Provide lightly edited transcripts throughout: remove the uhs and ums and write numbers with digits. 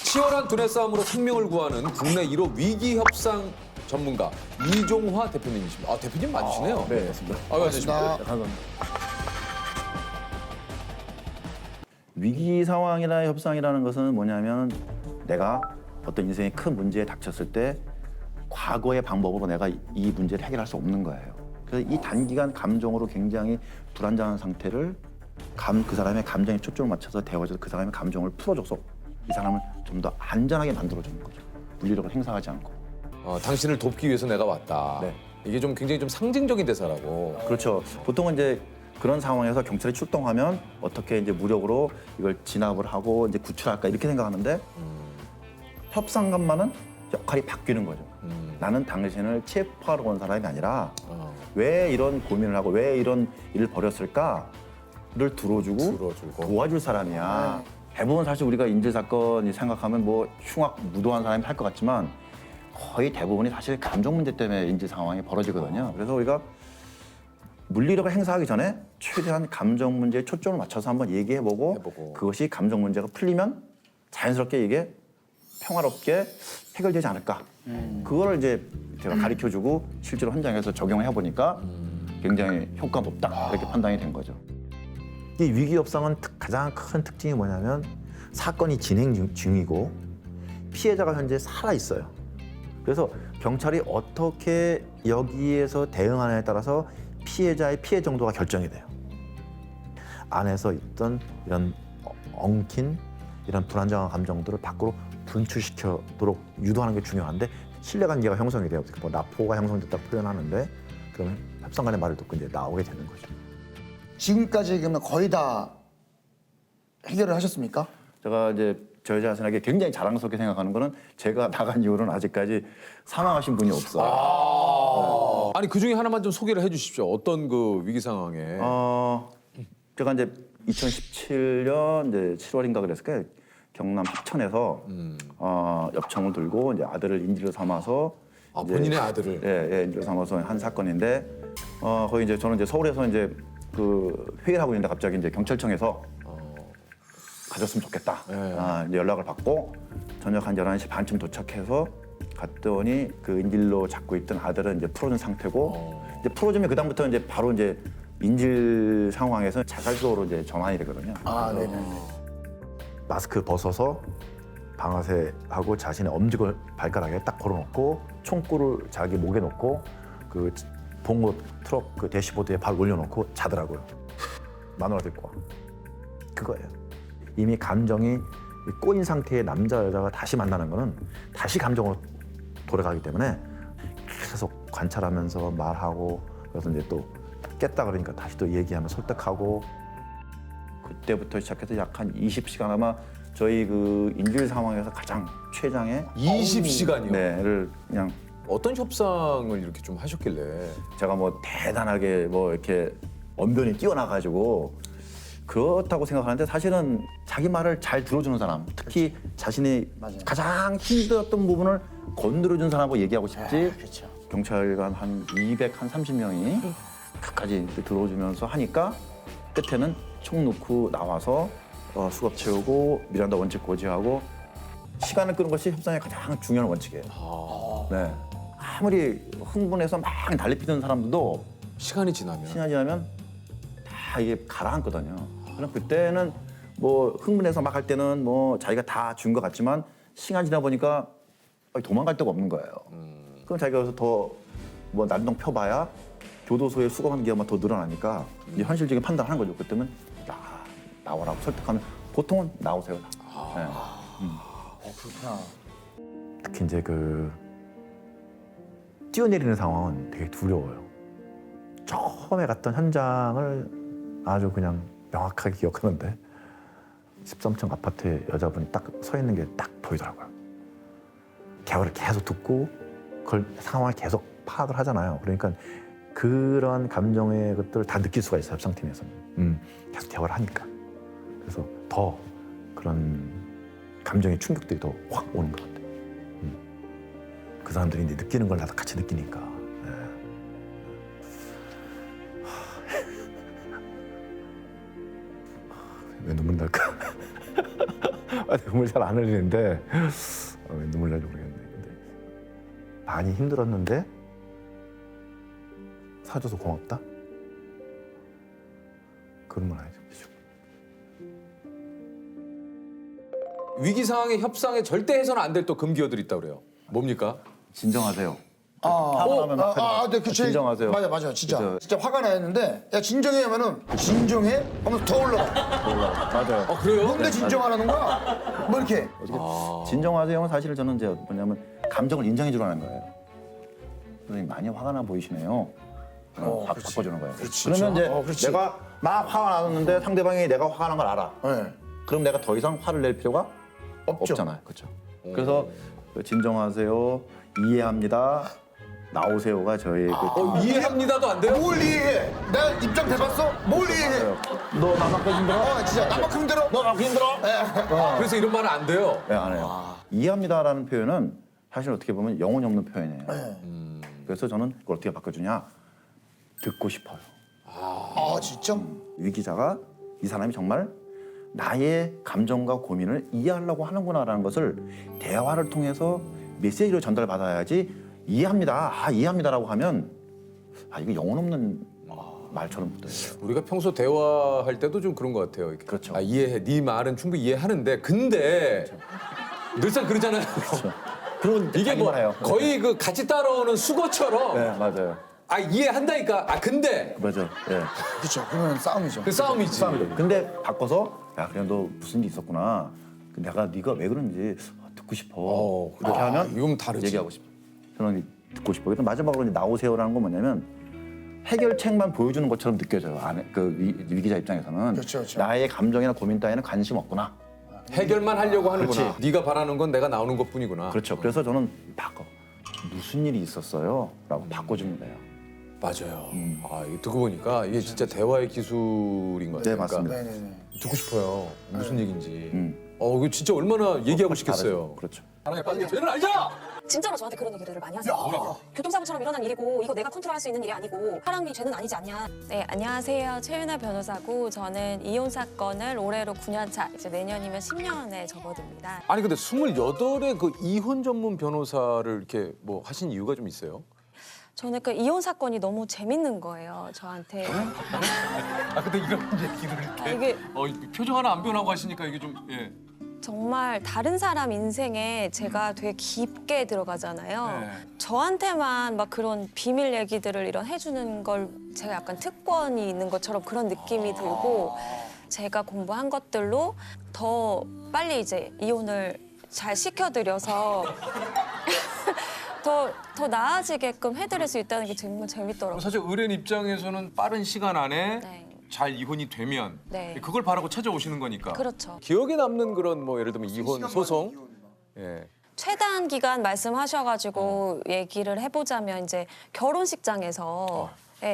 치열한 두뇌 싸움으로 생명을 구하는 국내 1호 위기 협상 전문가 이종화 대표님이십니다. 아, 대표님 맞으시네요. 네, 맞습니다. 아, 맞으십니다. 감사합니다. 위기 상황이나 협상이라는 것은 뭐냐면 내가 어떤 인생의 큰 문제에 닥쳤을 때 과거의 방법으로 내가 이 문제를 해결할 수 없는 거예요. 그래서 이 단기간 감정으로 굉장히 불안정한 상태를 그 사람의 감정에 초점을 맞춰서 대화해서 그 사람의 감정을 풀어줘서 이 사람을 좀 더 안전하게 만들어주는 거죠. 물리력을 행사하지 않고. 당신을 돕기 위해서 내가 왔다. 네. 이게 좀 굉장히 좀 상징적인 대사라고. 그렇죠. 보통은 이제 그런 상황에서 경찰이 출동하면 어떻게 이제 무력으로 이걸 진압을 하고 이제 구출할까 이렇게 생각하는데 협상관만은 역할이 바뀌는 거죠. 나는 당신을 체포하러 온 사람이 아니라 왜 이런 고민을 하고 왜 이런 일을 벌였을까를 들어주고 도와줄 사람이야. 대부분 사실 우리가 인질 사건이 생각하면 뭐 흉악 무도한 사람이 할 것 같지만 거의 대부분이 사실 감정 문제 때문에 인질 상황이 벌어지거든요. 그래서 우리가 물리력을 행사하기 전에 최대한 감정 문제에 초점을 맞춰서 한번 얘기해보고 그것이 감정 문제가 풀리면 자연스럽게 이게 평화롭게 해결되지 않을까. 그거를 이제 제가 가르쳐주고 실제로 현장에서 적용해 보니까 굉장히 효과가 높다 이렇게 판단이 된 거죠. 이 위기 협상은 가장 큰 특징이 뭐냐면 사건이 진행 중이고 피해자가 현재 살아 있어요. 그래서 경찰이 어떻게 여기에서 대응하느냐에 따라서 피해자의 피해 정도가 결정이 돼요. 안에서 있던 이런 엉킨 이런 불안정한 감정들을 밖으로 분출시켜도록 유도하는 게 중요한데 신뢰관계가 형성이 돼요. 뭐 라포가 형성됐다고 표현하는데 그러면 협상관의 말을 듣고 이제 나오게 되는 거죠. 지금까지 그러면 거의 다 해결을 하셨습니까? 제가 이제 저 자신에게 굉장히 자랑스럽게 생각하는 거는 제가 나간 이후로는 아직까지 사망하신 분이 없어요. 아니, 그 중에 하나만 좀 소개를 해 주십시오. 어떤 그 위기 상황에. 제가 이제 2017년 이제 7월인가 그랬을 거예요. 경남 합천에서 엽청을 들고 이제 아들을 인질로 삼아서 이제 본인의 아들을. 예, 인질로 삼아서 한 사건인데 거기 이제 저는 이제 서울에서 이제 그 회의를 하고 있는데 갑자기 이제 경찰청에서 가졌으면 좋겠다. 이제 연락을 받고 저녁 한 11시 반쯤 도착해서 갔더니 그 인질로 잡고 있던 아들은 이제 풀어준 상태고 이제 풀어주면 그다음부터 이제 바로 이제 인질 상황에서 자살소로 이제 전환이 되거든요. 아, 네네. 마스크 벗어서 방아쇠하고 자신의 엄지를 발가락에 딱 걸어놓고 총구를 자기 목에 놓고 그 봉고 트럭 그 대시보드에 발 올려놓고 자더라고요. 마누라 데리고 와. 그거예요. 이미 감정이 꼬인 상태의 남자 여자가 다시 만나는 거는 다시 감정으로 돌아가기 때문에 계속 관찰하면서 말하고 그래서 이제 또 깼다 그러니까 다시 또 얘기하면 설득하고 그때부터 시작해서 약 한 20시간 아마 저희 그 인질 상황에서 가장 최장의 20시간이요? 네를 그냥 어떤 협상을 이렇게 좀 하셨길래. 제가 뭐 대단하게 뭐 이렇게 언변이 뛰어나가지고 그렇다고 생각하는데 사실은 자기 말을 잘 들어주는 사람, 특히 자신이 맞아요. 가장 힘들었던 부분을 건드려준 사람하고 얘기하고 싶지. 그렇죠. 경찰관 한 230명이 끝까지 들어주면서 하니까 끝에는 총 놓고 나와서 수갑 채우고 미란다 원칙 고지하고 시간을 끄는 것이 협상의 가장 중요한 원칙이에요. 네. 아무리 흥분해서 막 난리피던 사람들도 시간이 지나면. 시간이 지나면 다 이게 가라앉거든요. 그럼 그때는 뭐 흥분해서 막 할 때는 뭐 자기가 다 준 것 같지만 시간 지나 보니까 도망갈 데가 없는 거예요. 그럼 자기가 여기서 더 뭐 난동 펴봐야 교도소에 수감하는 기간만 더 늘어나니까 이제 현실적인 판단을 하는 거죠. 그때는 나오라고 설득하면 보통은 나오세요. 네. 그렇구나. 특히 이제 그 뛰어내리는 상황은 되게 두려워요. 처음에 갔던 현장을 아주 그냥 명확하게 기억하는데 13층 아파트에 여자분이 딱 서 있는 게 딱 보이더라고요. 대화를 계속 듣고 그걸 상황을 계속 파악을 하잖아요. 그러니까 그런 감정의 것들을 다 느낄 수가 있어요. 협상팀에서는. 계속 대화를 하니까. 그래서 더 그런 감정의 충격들이 더 확 오는 것 같아요. 그 사람들이 이제 느끼는 걸 나도 같이 느끼니까. 왜 눈물 날까? 눈물 잘 안 흘리는데 왜 눈물 날지 모르겠네. 근데 많이 힘들었는데 사줘서 고맙다. 그런 말 아니죠. 위기 상황의 협상에 절대 해서는 안 될 또 금기어들이 있다고 그래요. 뭡니까? 진정하세요. 아, 화가 나면 막 하지 네, 마. 그 진정하세요. 맞아, 진짜. 그죠. 진짜 화가 나 했는데, 야, 진정해 하면은, 진정해? 하면서 더 올라가. 맞아요. 아 그래요? 뭔데 진정하라는 거야? 뭐 이렇게. 진정하세요는 사실 저는 이제 뭐냐면 감정을 인정해 주라는 거예요. 선생님 많이 화가 나 보이시네요. 그렇지. 바꿔주는 거예요. 그렇지, 그러면 이제 그렇지. 내가 막 화가 나는데 상대방이 내가 화가 난 걸 알아. 네. 그럼 내가 더 이상 화를 낼 필요가 없죠. 없잖아요. 그렇죠. 그래서 진정하세요. 이해합니다. 나오세요가 저의 이해합니다도 안 돼요? 뭘 이해해? 내가 입장 대봤어? 뭘 이해해? 너 나만큼 힘들어? 진짜 나만큼 힘들어? 너 나만큼 힘들어? 그래서 이런 말은 안 돼요. 네, 안 해요. 이해합니다라는 표현은 사실 어떻게 보면 영혼이 없는 표현이에요. 그래서 저는 그걸 어떻게 바꿔주냐? 듣고 싶어요. 아, 진짜? 위기자가 이 사람이 정말 나의 감정과 고민을 이해하려고 하는구나라는 것을 대화를 통해서 메시지로 전달받아야지 이해합니다. 이해합니다라고 하면 이거 영혼 없는 말처럼 들려요. 우리가 평소 대화할 때도 좀 그런 것 같아요. 이렇게. 그렇죠. 이해해. 네 말은 충분히 이해하는데 근데 늘상 그러잖아요. 그런 이게 뭐 해요. 거의 그 같이 따라오는 수거처럼 네, 맞아요. 이해한다니까. 근데 맞아. 예. 그렇죠. 그러면 싸움이죠. 그 싸움이지. 근데 바꿔서 그냥 너 무슨 일 있었구나. 내가 네가 왜 그런지 듣고 싶어. 그래. 그렇게 하면 이건 다르지. 얘기하고 싶어. 저는 듣고 싶어. 그래서 마지막으로 이제 나오세요라는 건 뭐냐면 해결책만 보여주는 것처럼 느껴져요. 그 위기자 입장에서는 그렇죠, 그렇죠. 나의 감정이나 고민 따위는 관심 없구나. 해결만 하려고 하는구나. 그렇지. 네가 바라는 건 내가 나오는 것뿐이구나. 그렇죠. 그래서 저는 바꿔. 무슨 일이 있었어요? 라고 바꿔주는 거예요. 맞아요. 이거 듣고 보니까 이게 진짜 대화의 기술인 것 같아요. 네, 맞습니다. 네네네. 듣고 싶어요. 무슨 얘기인지. 음. 이거 진짜 얼마나 얘기하고 싶겠어요. 그렇죠. 사랑해 빨리 죄를 알자. 진짜로 저한테 그런 얘기들을 많이 하세요. 교통사고처럼 일어난 일이고 이거 내가 컨트롤할 수 있는 일이 아니고 사랑이 죄는 아니지 않냐. 네, 안녕하세요. 최윤아 변호사고 저는 이혼 사건을 올해로 9년 차, 이제 내년이면 10년에 접어듭니다. 아니 근데 28의 그 이혼 전문 변호사를 이렇게 뭐 하신 이유가 좀 있어요? 저는 그 이혼 사건이 너무 재밌는 거예요, 저한테. 근데 이런 얘기를 이게 표정 하나 안 변하고 하시니까 이게 좀 정말 다른 사람 인생에 제가 되게 깊게 들어가잖아요. 네. 저한테만 막 그런 비밀 얘기들을 이런 해주는 걸 제가 약간 특권이 있는 것처럼 그런 느낌이 들고 제가 공부한 것들로 더 빨리 이제 이혼을 잘 시켜드려서 더 나아지게끔 해드릴 수 있다는 게 정말 재밌더라고요. 사실 의뢰인 입장에서는 빠른 시간 안에 네. 잘 이혼이 되면 네. 그걸 바라고 찾아오시는 거니까. 그렇죠. 기억에 남는 그런 뭐 예를 들면 이혼 소송. 예. 최단 기간 말씀하셔가지고 얘기를 해보자면 이제 결혼식장에서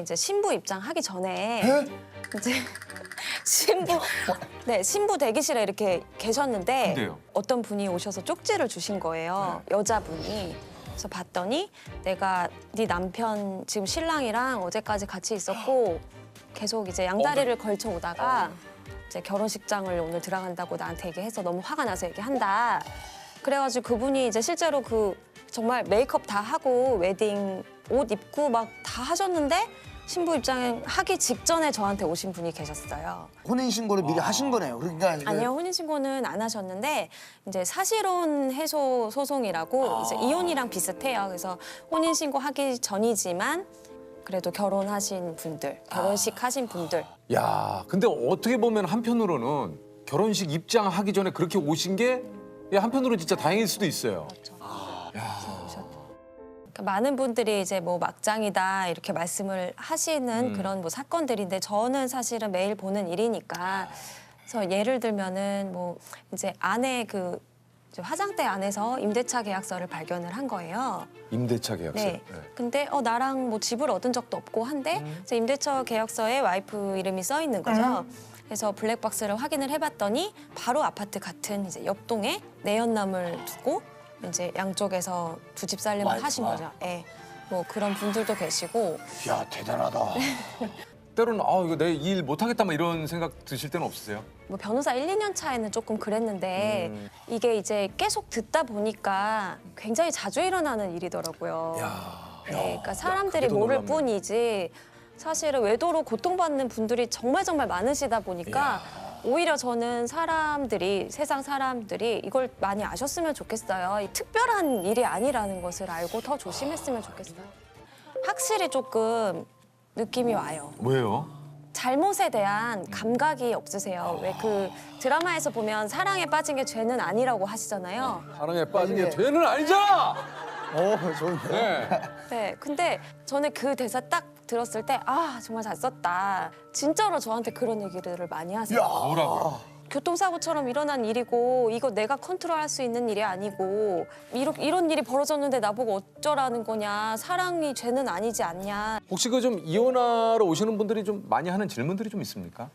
이제 신부 입장하기 전에 이제 신부 대기실에 이렇게 계셨는데 근데요? 어떤 분이 오셔서 쪽지를 주신 거예요. 여자분이. 그래서 봤더니 내가 네 남편 지금 신랑이랑 어제까지 같이 있었고 계속 이제 양다리를 걸쳐 오다가 이제 결혼식장을 오늘 들어간다고 나한테 얘기해서 너무 화가 나서 얘기한다. 그래가지고 그분이 이제 실제로 그 정말 메이크업 다 하고 웨딩 옷 입고 막 다 하셨는데 신부 입장 하기 직전에 저한테 오신 분이 계셨어요. 혼인 신고를 미리 하신 거네요. 그러니까 이게 아니요, 혼인신고는 안 하셨는데 이제 사실혼 해소 소송이라고 이제 이혼이랑 비슷해요. 그래서 혼인신고 하기 전이지만 그래도 결혼하신 분들, 결혼식 하신 분들. 야, 근데 어떻게 보면 한편으로는 결혼식 입장하기 전에 그렇게 오신 게 한편으로는 진짜 다행일 수도 있어요. 그러니까 많은 분들이 이제 뭐 막장이다 이렇게 말씀을 하시는 그런 뭐 사건들인데 저는 사실은 매일 보는 일이니까 그래서 예를 들면은 뭐 이제 안에 그 이제 화장대 안에서 임대차 계약서를 발견을 한 거예요. 임대차 계약서. 네. 근데 나랑 뭐 집을 얻은 적도 없고 한데 이제 임대차 계약서에 와이프 이름이 써 있는 거죠. 그래서 블랙박스를 확인을 해봤더니 바로 아파트 같은 이제 옆동에 내연남을 두고 이제 양쪽에서 두 집 살림을 하신 거죠. 예. 뭐 그런 분들도 계시고 야, 대단하다. 때로는 이거 내 일 못하겠다 막 이런 생각 드실 때는 없으세요? 뭐 변호사 1, 2년 차에는 조금 그랬는데 이게 이제 계속 듣다 보니까 굉장히 자주 일어나는 일이더라고요. 네, 그러니까 사람들이 그게 더 모를 놀랍네. 뿐이지 사실은 외도로 고통받는 분들이 정말 많으시다 보니까 오히려 저는 세상 사람들이 이걸 많이 아셨으면 좋겠어요. 이 특별한 일이 아니라는 것을 알고 더 조심했으면 좋겠어요. 확실히 조금 느낌이 와요. 왜요? 잘못에 대한 감각이 없으세요. 왜 그 드라마에서 보면 사랑에 빠진 게 죄는 아니라고 하시잖아요. 사랑에 빠진 게 죄는 아니잖아. 좋은데. 네. 네, 근데 저는 그 대사 딱 들었을 때 정말 잘 썼다. 진짜로 저한테 그런 얘기를 많이 하세요. 뭐라고요? 교통사고처럼 일어난 일이고 이거 내가 컨트롤할 수 있는 일이 아니고 이런 일이 벌어졌는데 나보고 어쩌라는 거냐. 사랑이 죄는 아니지 않냐. 혹시 그 좀 이혼하러 오시는 분들이 좀 많이 하는 질문들이 좀 있습니까?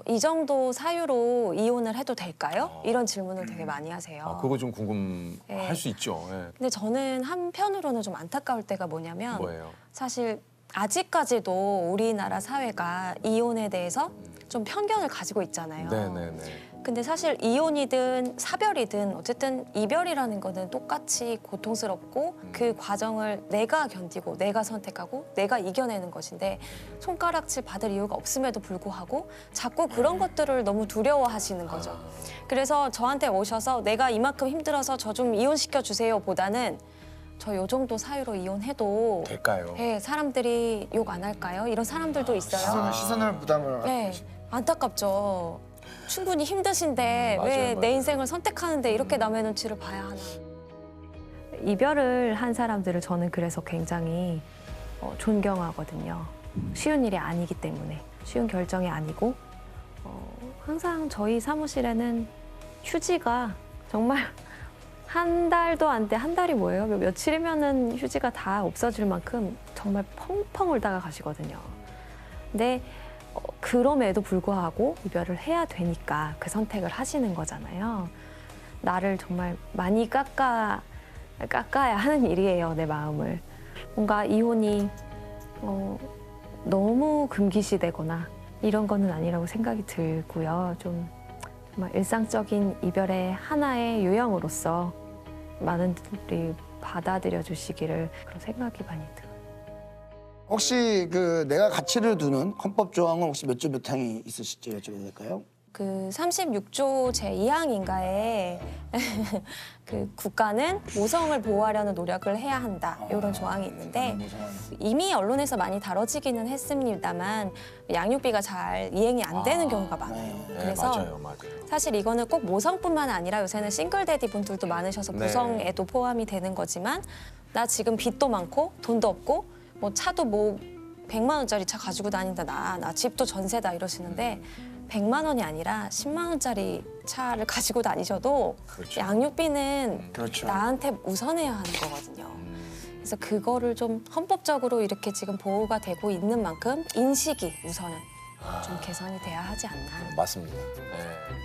이 정도 사유로 이혼을 해도 될까요? 이런 질문을 되게 많이 하세요. 그거 좀 궁금할 네. 수 있죠. 예. 근데 저는 한편으로는 좀 안타까울 때가 뭐냐면 뭐예요? 사실 아직까지도 우리나라 사회가 이혼에 대해서 좀 편견을 가지고 있잖아요. 네네네. 근데 사실 이혼이든 사별이든 어쨌든 이별이라는 거는 똑같이 고통스럽고 그 과정을 내가 견디고 내가 선택하고 내가 이겨내는 것인데 손가락질 받을 이유가 없음에도 불구하고 자꾸 그런 것들을 너무 두려워하시는 거죠. 그래서 저한테 오셔서 내가 이만큼 힘들어서 저 좀 이혼시켜 주세요 보다는 저 요 정도 사유로 이혼해도 될까요? 네, 사람들이 욕 안 할까요? 이런 사람들도 있어요. 시선을 부담을. 네, 안타깝죠. 충분히 힘드신데 맞아요, 왜 맞아요. 내 인생을 선택하는데 이렇게 남의 눈치를 봐야 하나. 이별을 한 사람들을 저는 그래서 굉장히 존경하거든요. 쉬운 일이 아니기 때문에 쉬운 결정이 아니고 항상 저희 사무실에는 휴지가 정말 한 달도 안 돼. 한 달이 뭐예요? 며칠이면은 휴지가 다 없어질 만큼 정말 펑펑 울다가 가시거든요. 근데 그럼에도 불구하고 이별을 해야 되니까 그 선택을 하시는 거잖아요. 나를 정말 많이 깎아야 하는 일이에요, 내 마음을. 뭔가 이혼이 너무 금기시되거나 이런 거는 아니라고 생각이 들고요. 좀 정말 일상적인 이별의 하나의 유형으로서 많은 분들이 받아들여 주시기를 그런 생각이 많이 들어요. 혹시 그 내가 가치를 두는 헌법 조항은 혹시 몇 조 몇 항이 있으실지 여쭤봐도 될까요? 그 36조 제2항인가에 그 국가는 모성을 보호하려는 노력을 해야 한다. 이런 조항이 있는데 이미 언론에서 많이 다뤄지기는 했습니다만 양육비가 잘 이행이 안 되는 경우가 많아요. 네, 그래서 맞아요. 사실 이거는 꼭 모성뿐만 아니라 요새는 싱글데디 분들도 많으셔서 네. 모성에도 포함이 되는 거지만 나 지금 빚도 많고 돈도 없고 뭐 차도 뭐 100만 원짜리 차 가지고 다닌다 나 집도 전세다 이러시는데 100만 원이 아니라 10만 원짜리 차를 가지고 다니셔도 그렇죠. 양육비는 그렇죠. 나한테 우선해야 하는 거거든요. 그래서 그거를 좀 헌법적으로 이렇게 지금 보호가 되고 있는 만큼 인식이 우선은 좀 개선이 돼야 하지 않나. 맞습니다. 네.